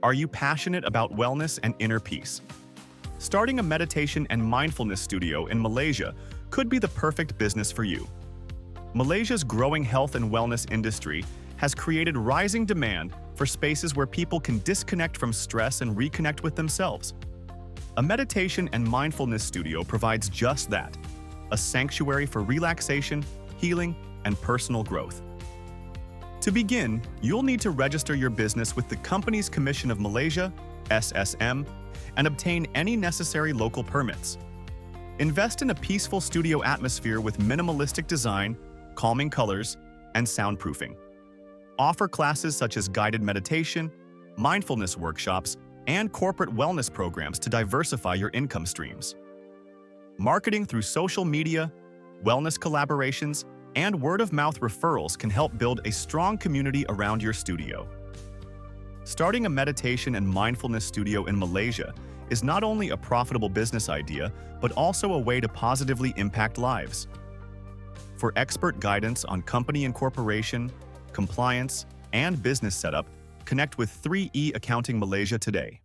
Are you passionate about wellness and inner peace? Starting a meditation and mindfulness studio in Malaysia could be the perfect business for you. Malaysia's growing health and wellness industry has created rising demand for spaces where people can disconnect from stress and reconnect with themselves. A meditation and mindfulness studio provides just that, a sanctuary for relaxation, healing, and personal growth. To begin, you'll need to register your business with the Companies Commission of Malaysia, SSM, and obtain any necessary local permits. Invest in a peaceful studio atmosphere with minimalistic design, calming colors, and soundproofing. Offer classes such as guided meditation, mindfulness workshops, and corporate wellness programs to diversify your income streams. Marketing through social media, wellness collaborations, and word-of-mouth referrals can help build a strong community around your studio. Starting a meditation and mindfulness studio in Malaysia is not only a profitable business idea, but also a way to positively impact lives. For expert guidance on company incorporation, compliance, and business setup, connect with 3E Accounting Malaysia today.